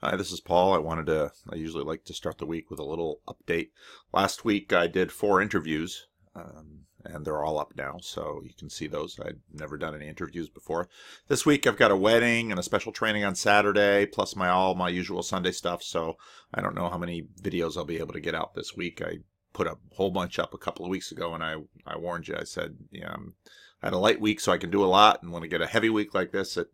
Hi, this is Paul. I usually like to start the week with a little update. Last week I did 4 interviews, and they're all up now, so you can see those. I'd never done any interviews before. This week I've got a wedding and a special training on Saturday, plus all my usual Sunday stuff, so I don't know how many videos I'll be able to get out this week. I put a whole bunch up a couple of weeks ago, and I warned you. I said, I had a light week so I can do a lot, and when I get a heavy week like this, it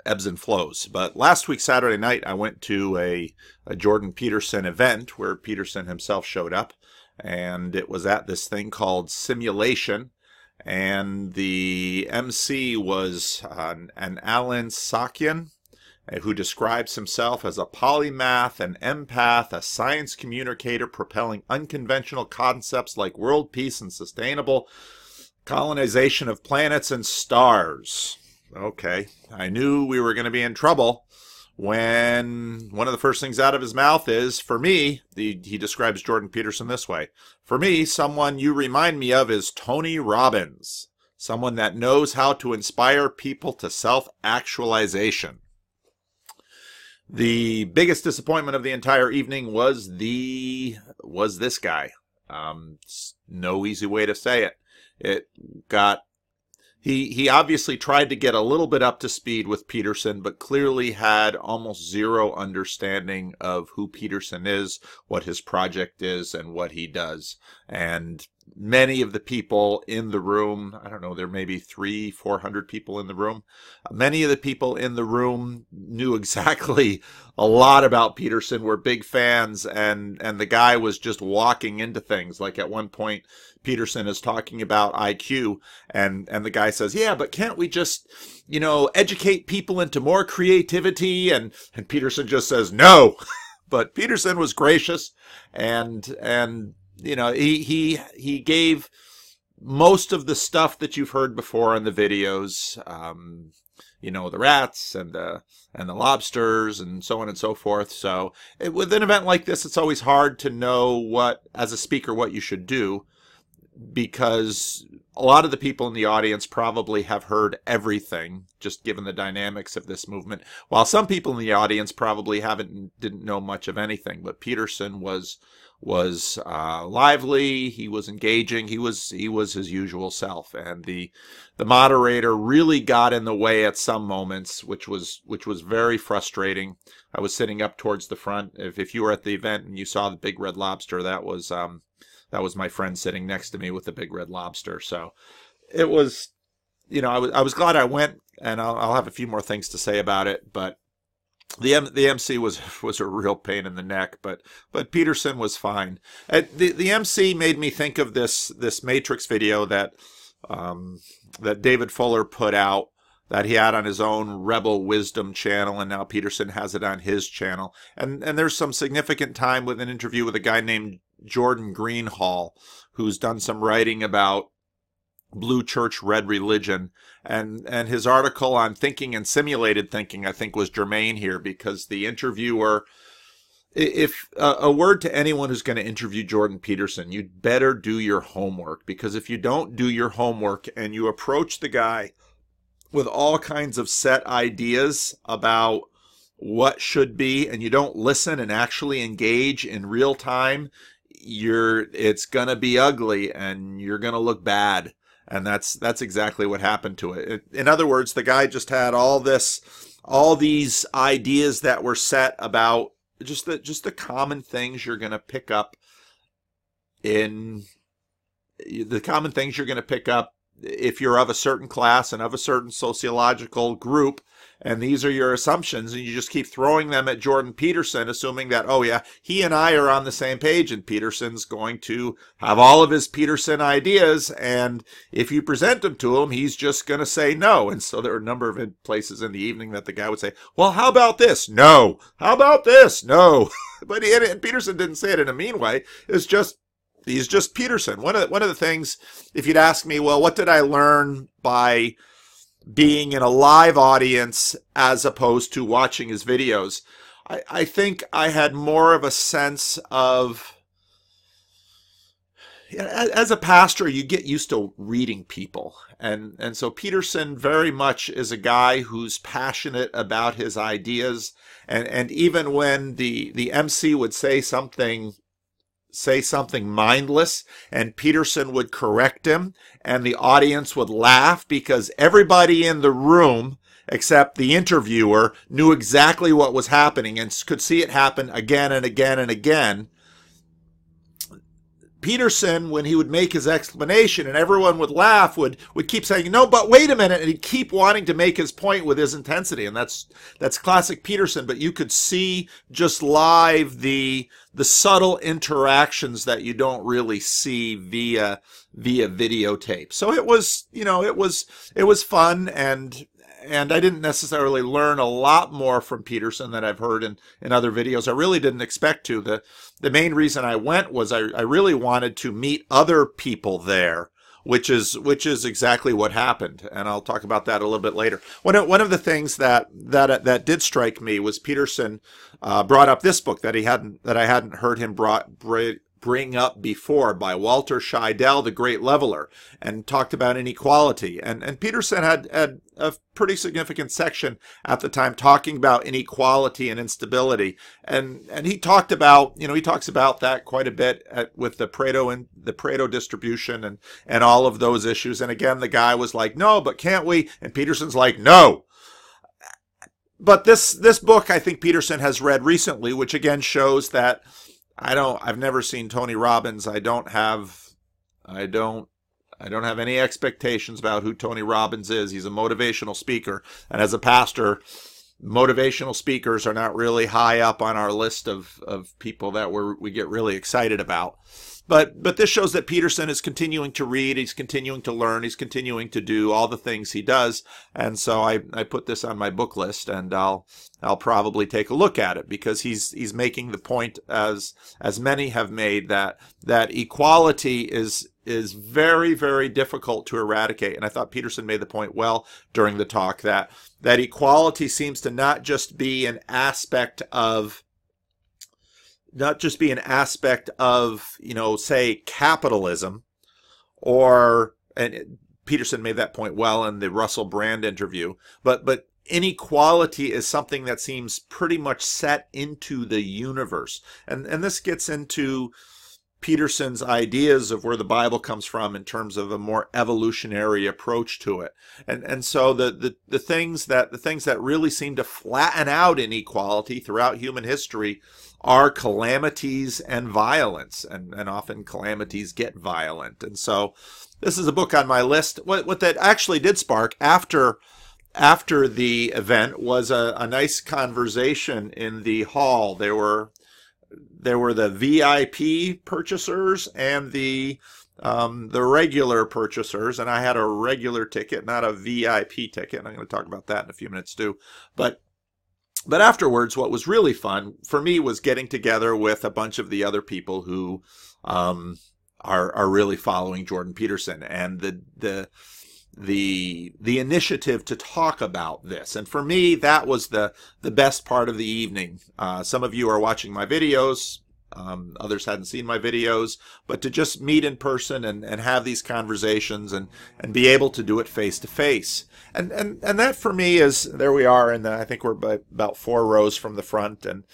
ebbs and flows. But last week, Saturday night, I went to a Jordan Peterson event where Peterson himself showed up, and it was at this thing called Simulation, and the MC was an Alan Sakian, who describes himself as a polymath, an empath, a science communicator propelling unconventional concepts like world peace and sustainable colonization of planets and stars. Okay, I knew we were going to be in trouble when one of the first things out of his mouth is, for me, he describes Jordan Peterson this way: for me, someone you remind me of is Tony Robbins, someone that knows how to inspire people to self-actualization. The biggest disappointment of the entire evening was this guy. No easy way to say it. He obviously tried to get a little bit up to speed with Peterson, but clearly had almost zero understanding of who Peterson is, what his project is, and what he does. And many of the people in the room, I don't know, there may be 300-400 people in the room. Many of the people in the room knew exactly a lot about Peterson, were big fans, and the guy was just walking into things. Like at one point, Peterson is talking about IQ, and the guy says, yeah, but can't we just, educate people into more creativity? And Peterson just says, no. But Peterson was gracious, and he gave most of the stuff that you've heard before in the videos, the rats and the lobsters and so on and so forth. So with an event like this, it's always hard to know as a speaker, what you should do, because a lot of the people in the audience probably have heard everything, just given the dynamics of this movement, while some people in the audience probably didn't know much of anything. But Peterson was lively, he was engaging, he was his usual self, and the moderator really got in the way at some moments, which was very frustrating. I was sitting up towards the front. If you were at the event and you saw the big red lobster, that was my friend sitting next to me with the big red lobster. So it was, I was glad I went, and I'll have a few more things to say about it, but the MC was a real pain in the neck, but Peterson was fine. The MC made me think of this Matrix video that David Fuller put out, that he had on his own Rebel Wisdom channel, and now Peterson has it on his channel. And there's some significant time with an interview with a guy named Jordan Greenhall, who's done some writing about Blue Church, Red Religion, and his article on thinking and simulated thinking, I think, was germane here, because the interviewer, if a word to anyone who's going to interview Jordan Peterson, you'd better do your homework, because if you don't do your homework and you approach the guy with all kinds of set ideas about what should be, and you don't listen and actually engage in real time, it's going to be ugly, and you're going to look bad. And that's exactly what happened to it. In other words, the guy just had all these ideas that were set about just the common things you're going to pick up if you're of a certain class and of a certain sociological group, and these are your assumptions, and you just keep throwing them at Jordan Peterson, assuming that, oh yeah, he and I are on the same page, and Peterson's going to have all of his Peterson ideas, and if you present them to him, he's just going to say no. And so there are a number of places in the evening that the guy would say, well, how about this? No. How about this? No. But Peterson didn't say it in a mean way. He's just Peterson. One of the things, if you'd ask me, well, what did I learn by being in a live audience as opposed to watching his videos? I think I had more of a sense of, as a pastor, you get used to reading people. And so Peterson very much is a guy who's passionate about his ideas. And even when the MC would say something mindless, and Peterson would correct him, and the audience would laugh because everybody in the room except the interviewer knew exactly what was happening and could see it happen again and again and again. Peterson, when he would make his explanation and everyone would laugh, would keep saying, no, but wait a minute, and he'd keep wanting to make his point with his intensity, and that's classic Peterson. But you could see just live the subtle interactions that you don't really see via videotape. So it was, it was fun, and I didn't necessarily learn a lot more from Peterson than I've heard in other videos. I really didn't expect to. The main reason I went was I really wanted to meet other people there, which is exactly what happened, and I'll talk about that a little bit later. One of the things that did strike me was Peterson brought up this book that I hadn't heard him bring up before, by Walter Scheidel, The Great Leveler, and talked about inequality. And Peterson had a pretty significant section at the time talking about inequality and instability. And he talked about, he talks about that quite a bit with the Pareto distribution and all of those issues. And again, the guy was like, no, but can't we? And Peterson's like, no. But this book, I think Peterson has read recently, which again shows that I've never seen Tony Robbins. I don't have any expectations about who Tony Robbins is. He's a motivational speaker. And as a pastor, motivational speakers are not really high up on our list of people that we get really excited about. But this shows that Peterson is continuing to read, he's continuing to learn, he's continuing to do all the things he does. And so I put this on my book list, and I'll probably take a look at it, because he's making the point, as many have made, that equality is very, very difficult to eradicate. And I thought Peterson made the point well during the talk that equality seems to not just be an aspect of, say, capitalism, and Peterson made that point well in the Russell Brand interview, but inequality is something that seems pretty much set into the universe. And this gets into Peterson's ideas of where the Bible comes from in terms of a more evolutionary approach to it. And so the things that really seem to flatten out inequality throughout human history are calamities and violence, and often calamities get violent. And so this is a book on my list. What that actually did spark after the event was a nice conversation in the hall. There were the VIP purchasers and the regular purchasers, and I had a regular ticket, not a VIP ticket. And I'm going to talk about that in a few minutes too. But afterwards, what was really fun for me was getting together with a bunch of the other people who are really following Jordan Peterson, and the initiative to talk about this. And for me, that was the best part of the evening. Some of you are watching my videos. Others hadn't seen my videos, but to just meet in person and have these conversations and be able to do it face to face. And that for me is, there we are, and I think we're about 4 rows from the front, and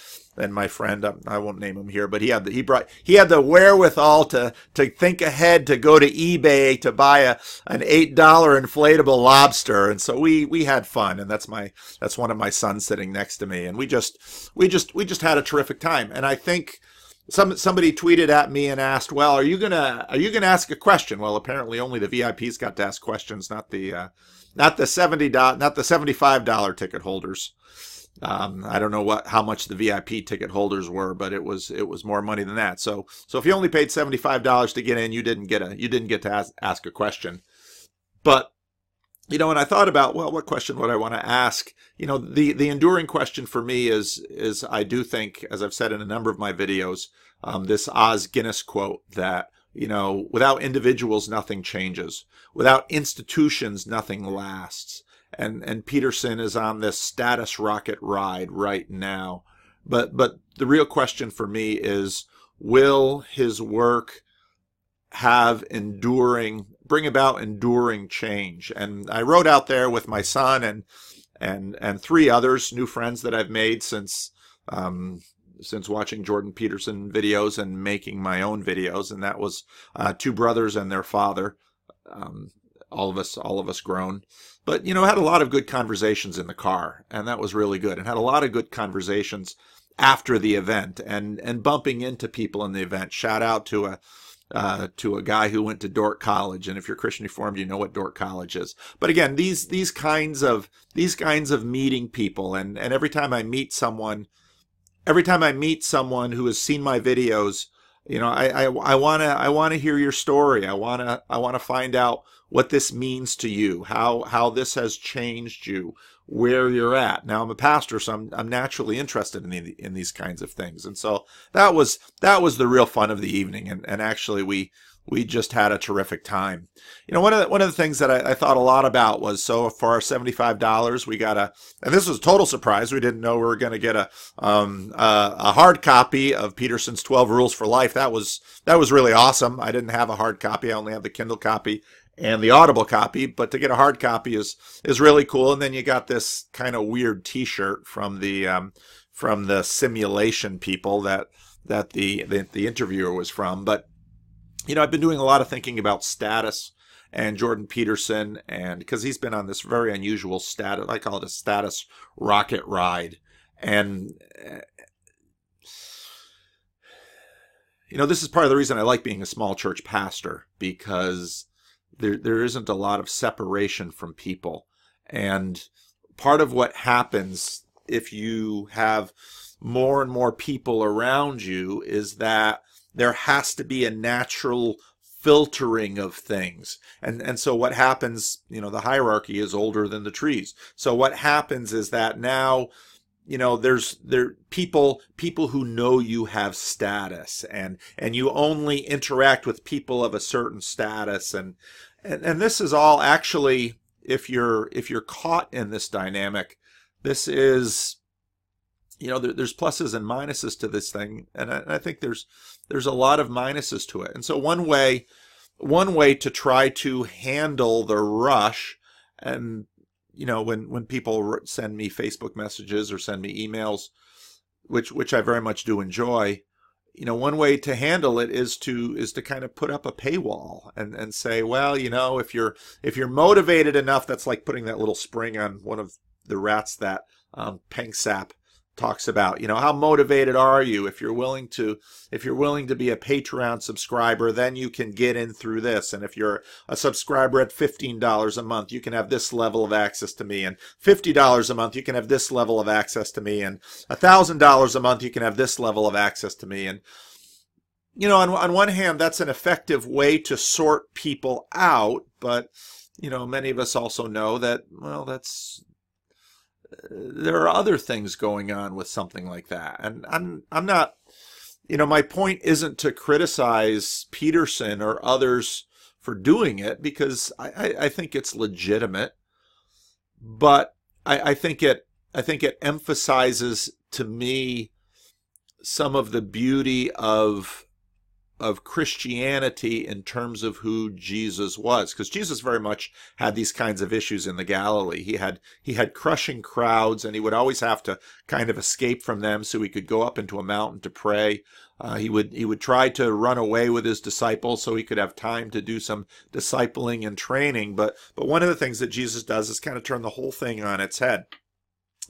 my friend, I won't name him here, but he had the wherewithal to think ahead to go to eBay to buy an $8 inflatable lobster, and so we had fun, and that's one of my sons sitting next to me, and we just had a terrific time. And I think somebody tweeted at me and asked, well, are you gonna ask a question? Well, apparently only the VIPs got to ask questions, not the $75 ticket holders. I don't know how much the VIP ticket holders were, but it was more money than that. So if you only paid $75 to get in, you didn't get to ask a question. But and I thought about, well, what question would I want to ask? The enduring question for me is I do think, as I've said in a number of my videos, this Os Guinness quote that, without individuals, nothing changes. Without institutions, nothing lasts. And Peterson is on this status rocket ride right now. But the real question for me is, will his work bring about enduring change. And I wrote out there with my son and three others, new friends that I've made since watching Jordan Peterson videos and making my own videos, and that was two brothers and their father. All of us grown, but had a lot of good conversations in the car, and that was really good. And had a lot of good conversations after the event, and bumping into people in the event. Shout out to a guy who went to Dordt College, and if you're Christian Reformed, you know what Dordt College is. But again, these kinds of meeting people, and every time I meet someone who has seen my videos, I want to hear your story. I want to find out what this means to you, how this has changed you, where you're at. Now, I'm a pastor, so I'm naturally interested in these kinds of things. And so that was the real fun of the evening. And actually we just had a terrific time. One of the things that I thought a lot about was, so for our $75, we got and this was a total surprise. We didn't know we were going to get a hard copy of Peterson's 12 Rules for Life. That was really awesome. I didn't have a hard copy. I only have the Kindle copy and the Audible copy, but to get a hard copy is really cool. And then you got this kind of weird T-shirt from the simulation people that the interviewer was from. But I've been doing a lot of thinking about status and Jordan Peterson, and because he's been on this very unusual status, I call it a status rocket ride. And this is part of the reason I like being a small church pastor, because there isn't a lot of separation from people. And part of what happens if you have more and more people around you is that there has to be a natural filtering of things. And so what happens, the hierarchy is older than the trees. So what happens is that now, there's people who know you have status, and you only interact with people of a certain status. And this is all actually, if you're caught in this dynamic, this is, there's pluses and minuses to this thing. And I think there's a lot of minuses to it. And so one way to try to handle the rush, and when people send me Facebook messages or send me emails, which I very much do enjoy, one way to handle it is to kind of put up a paywall and say, well, if you're motivated enough, that's like putting that little spring on one of the rats that Pengsap talks about. How motivated are you? If you're willing to be a Patreon subscriber, then you can get in through this. And if you're a subscriber at $15 a month, you can have this level of access to me. And $50 a month, you can have this level of access to me. And $1,000 a month, you can have this level of access to me. And on one hand, that's an effective way to sort people out. But many of us also know that, well, there are other things going on with something like that. And I'm not, my point isn't to criticize Peterson or others for doing it, because I think it's legitimate. But I think it emphasizes to me some of the beauty of Christianity in terms of who Jesus was, because Jesus very much had these kinds of issues in the Galilee. He had crushing crowds, and he would always have to kind of escape from them so he could go up into a mountain to pray. He would try to run away with his disciples so he could have time to do some discipling and training. But one of the things that Jesus does is kind of turn the whole thing on its head.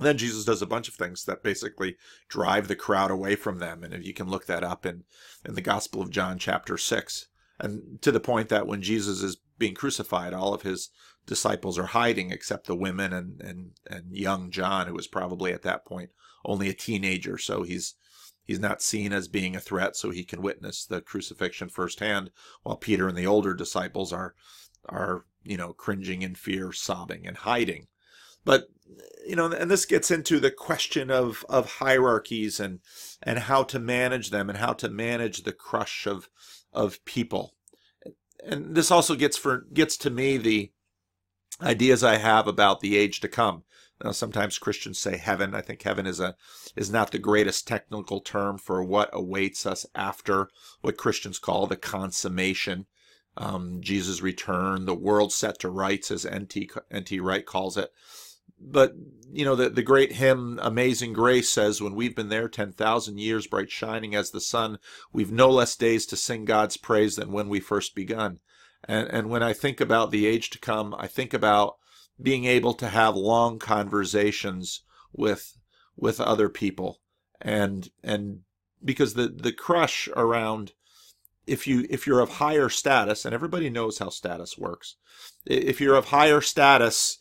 Then Jesus does a bunch of things that basically drive the crowd away from them. And if you can look that up in the Gospel of John, chapter 6, and to the point that when Jesus is being crucified, all of his disciples are hiding except the women and young John, who was probably at that point only a teenager. So he's not seen as being a threat, so he can witness the crucifixion firsthand, while Peter and the older disciples are cringing in fear, sobbing, and hiding. But, and this gets into the question of hierarchies and how to manage them, and how to manage the crush of people. And this also gets to me the ideas I have about the age to come. Sometimes Christians say heaven. I think heaven is not the greatest technical term for what awaits us after what Christians call the consummation. Jesus' return, the world set to rights, as N.T. Wright calls it. But, the great hymn, Amazing Grace, says, when we've been there 10,000 years, bright shining as the sun, we've no less days to sing God's praise than when we first begun. And when I think about the age to come, I think about being able to have long conversations with other people. And because the crush around, if you're of higher status, and everybody knows how status works, if you're of higher status,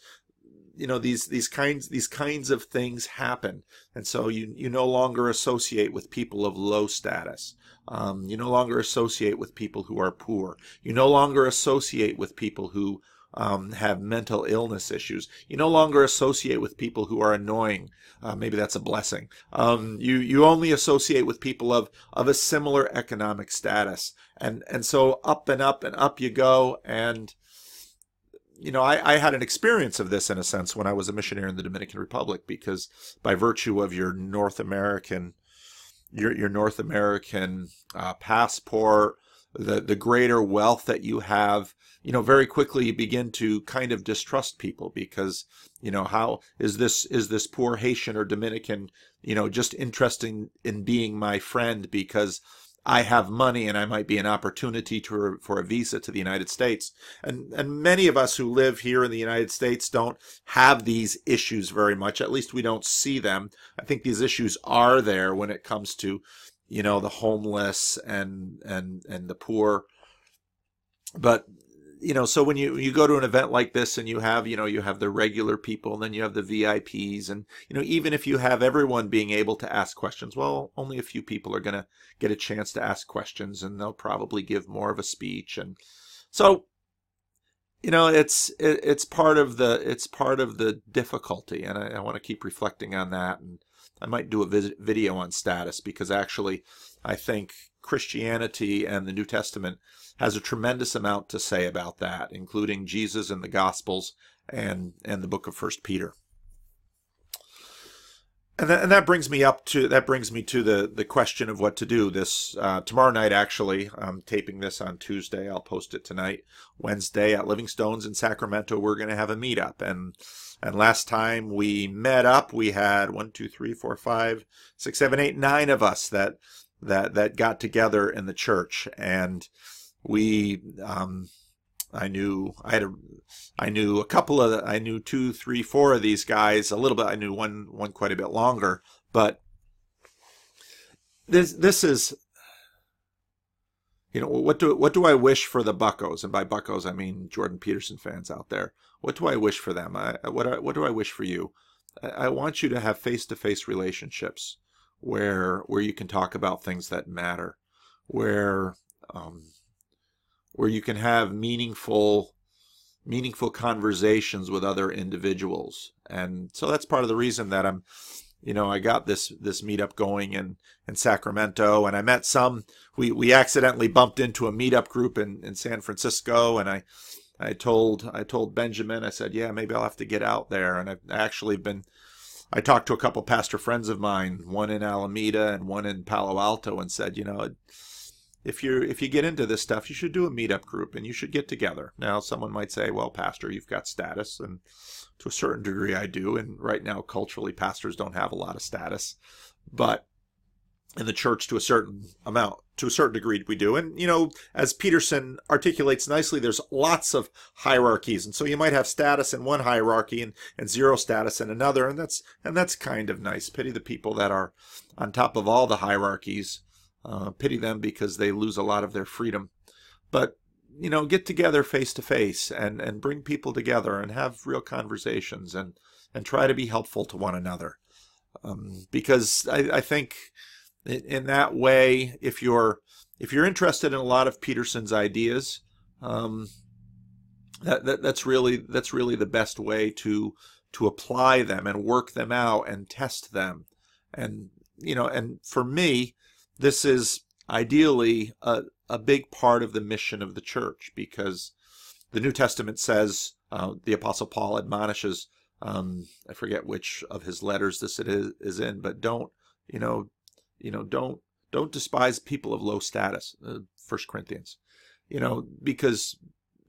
these kinds of things happen, and so you no longer associate with people of low status. You no longer associate with people who are poor. You no longer associate with people who have mental illness issues. You no longer associate with people who are annoying. Maybe that's a blessing. You only associate with people of a similar economic status, and so up and up and up you go. And I had an experience of this in a sense when I was a missionary in the Dominican Republic, because by virtue of your North American passport, the greater wealth that you have, very quickly you begin to kind of distrust people, because how is this poor Haitian or Dominican just interested in being my friend because I have money and I might be an opportunity for a visa to the United States. And many of us who live here in the United States don't have these issues very much. At least we don't see them. I think these issues are there when it comes to, the homeless and the poor. But, so when you go to an event like this and you have the regular people, and then you have the VIPs, and, even if you have everyone being able to ask questions, well, only a few people are going to get a chance to ask questions, and they'll probably give more of a speech. And so, it's part of the difficulty. And I want to keep reflecting on that. And I might do a video on status, because actually I think Christianity and the New Testament has a tremendous amount to say about that, including Jesus and the Gospels and the book of 1 Peter. And that brings me to the question of what to do. This tomorrow night, actually, I'm taping this on Tuesday. I'll post it tonight. Wednesday at Livingstone's in Sacramento, we're going to have a meetup. And last time we met up, we had 9 of us that got together in the church. And I knew 2, 3, 4 of these guys a little bit. I knew one quite a bit longer, but this is, what do I wish for the Buccos? And by Buccos, I mean Jordan Peterson fans out there. What do I wish for them? What do I wish for you? I want you to have face-to-face relationships where you can talk about things that matter, where you can have meaningful conversations with other individuals. And so that's part of the reason that I got this meetup going in Sacramento. And I met some, we accidentally bumped into a meetup group in San Francisco. And I told Benjamin, I said, yeah, maybe I'll have to get out there. And I talked to a couple pastor friends of mine, one in Alameda and one in Palo Alto, and said, if you get into this stuff, you should do a meetup group and you should get together. Now, someone might say, well, pastor, you've got status, and to a certain degree I do. And right now, culturally, pastors don't have a lot of status, but in the church, to a certain degree, we do. And, as Peterson articulates nicely, there's lots of hierarchies. And so you might have status in one hierarchy and zero status in another. And that's kind of nice. Pity the people that are on top of all the hierarchies. Pity them, because they lose a lot of their freedom. But, get together face to face and bring people together and have real conversations and try to be helpful to one another. Because I think in that way, if you're interested in a lot of Peterson's ideas, that's really the best way to apply them and work them out and test them. And for me, this is ideally a big part of the mission of the church, because the New Testament says, the Apostle Paul admonishes I forget which of his letters this it is in, but don't, you know, don't despise people of low status. 1 Corinthians, because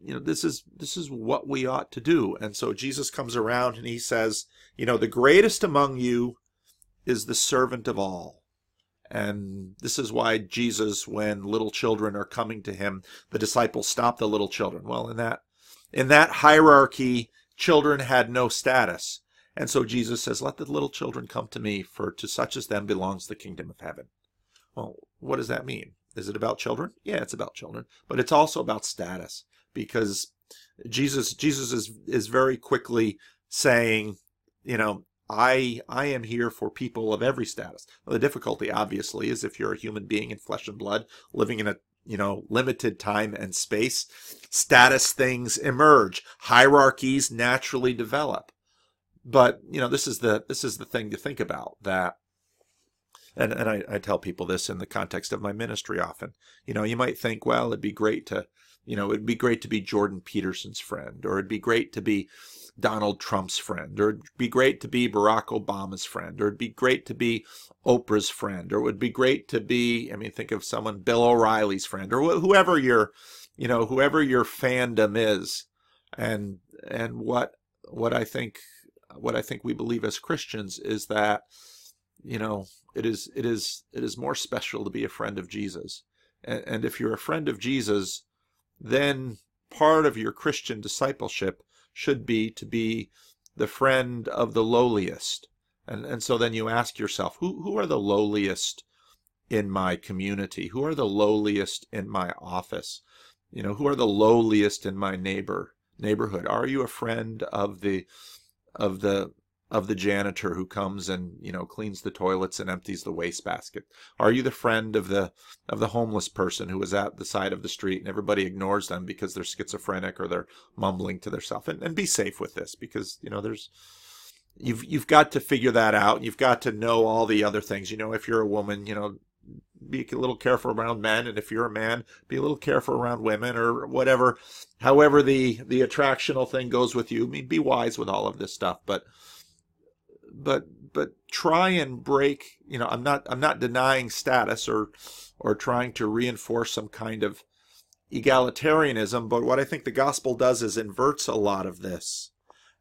this is what we ought to do. And so Jesus comes around and he says, the greatest among you is the servant of all. And this is why Jesus, when little children are coming to him, the disciples stop the little children. Well, in that hierarchy, children had no status. And so Jesus says, let the little children come to me, for to such as them belongs the kingdom of heaven. Well, what does that mean? Is it about children? Yeah, it's about children, but it's also about status, because Jesus is very quickly saying, I am here for people of every status. Well, the difficulty, obviously, is if you're a human being in flesh and blood, living in a limited time and space, status things emerge, hierarchies naturally develop. But this is the thing to think about, that. And I tell people this in the context of my ministry often. You might think, well, it'd be great to be Jordan Peterson's friend, or it'd be great to be Donald Trump's friend, or it'd be great to be Barack Obama's friend, or it'd be great to be Oprah's friend, or it would be great to be, think of someone, Bill O'Reilly's friend, or whoever your fandom is. And what I think we believe as Christians is that, it is more special to be a friend of Jesus. And if you're a friend of Jesus, then part of your Christian discipleship should be to be the friend of the lowliest. And so then you ask yourself, who are the lowliest in my community? Who are the lowliest in my office? Who are the lowliest in my neighborhood? Are you a friend of the janitor who comes and cleans the toilets and empties the wastebasket? Are you the friend of the homeless person who is at the side of the street and everybody ignores them because they're schizophrenic or they're mumbling to themselves? And be safe with this, because you've got to figure that out. You've got to know all the other things. If you're a woman, be a little careful around men, and if you're a man, be a little careful around women, or whatever. However the attractional thing goes with you. Be wise with all of this stuff, but try and break, I'm not denying status or trying to reinforce some kind of egalitarianism, but what I think the gospel does is inverts a lot of this.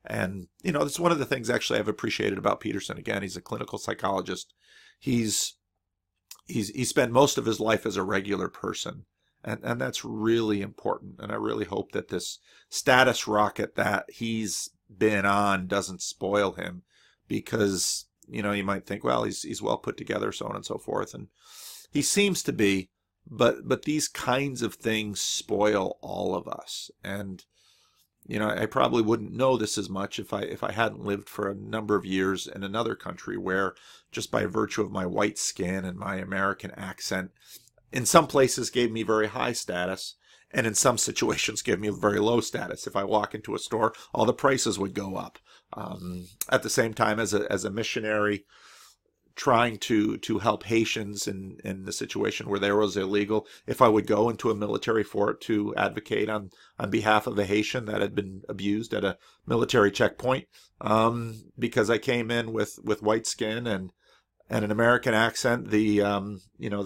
And it's one of the things actually I've appreciated about Peterson. Again, he's a clinical psychologist. He spent most of his life as a regular person, and that's really important. And I really hope that this status rocket that he's been on doesn't spoil him, because you might think, well, he's well put together, so on and so forth, and he seems to be, but these kinds of things spoil all of us. And I probably wouldn't know this as much if I hadn't lived for a number of years in another country where, just by virtue of my white skin and my American accent, in some places gave me very high status, and in some situations gave me a very low status. If I walk into a store, all the prices would go up. At the same time, as a missionary trying to help Haitians in the situation where there was illegal, if I would go into a military fort to advocate on behalf of a Haitian that had been abused at a military checkpoint, because I came in with white skin and an American accent, the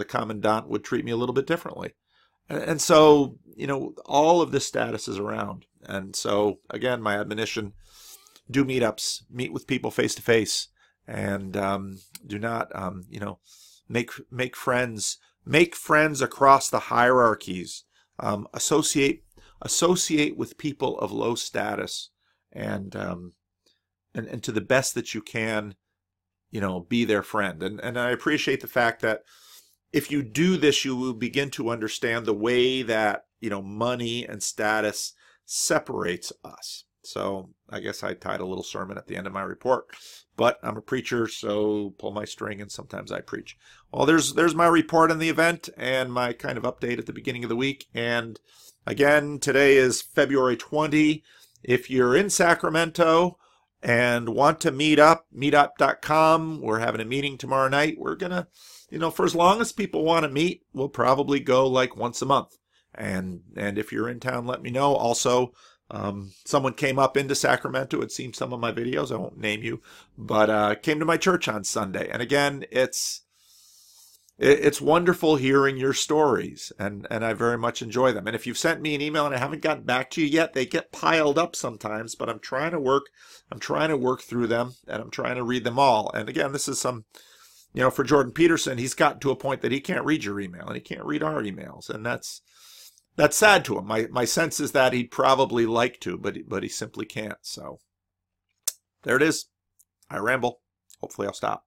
commandant would treat me a little bit differently. And so, all of this status is around. And so, again, my admonition: do meetups, meet with people face to face, and do not, make friends across the hierarchies. Associate with people of low status, and to the best that you can, be their friend. And I appreciate the fact that if you do this, you will begin to understand the way that, money and status separates us. So I guess I tied a little sermon at the end of my report, but I'm a preacher, so pull my string, and sometimes I preach. Well, there's my report on the event and my kind of update at the beginning of the week. And again, today is February 20. If you're in Sacramento and want to meet up, meetup.com. We're having a meeting tomorrow night. We're going to, for as long as people want to meet, we'll probably go like once a month. And if you're in town, let me know. Also, Someone came up into Sacramento, had seen some of my videos. I won't name you, but came to my church on Sunday. And again, it's wonderful hearing your stories, and I very much enjoy them. And if you've sent me an email and I haven't gotten back to you yet, they get piled up sometimes, but I'm trying to work through them, and I'm trying to read them all. And again, this is some, for Jordan Peterson, he's gotten to a point that he can't read your email and he can't read our emails, and that's sad to him. My sense is that he'd probably like to, but he simply can't. So there it is. I ramble. Hopefully I'll stop.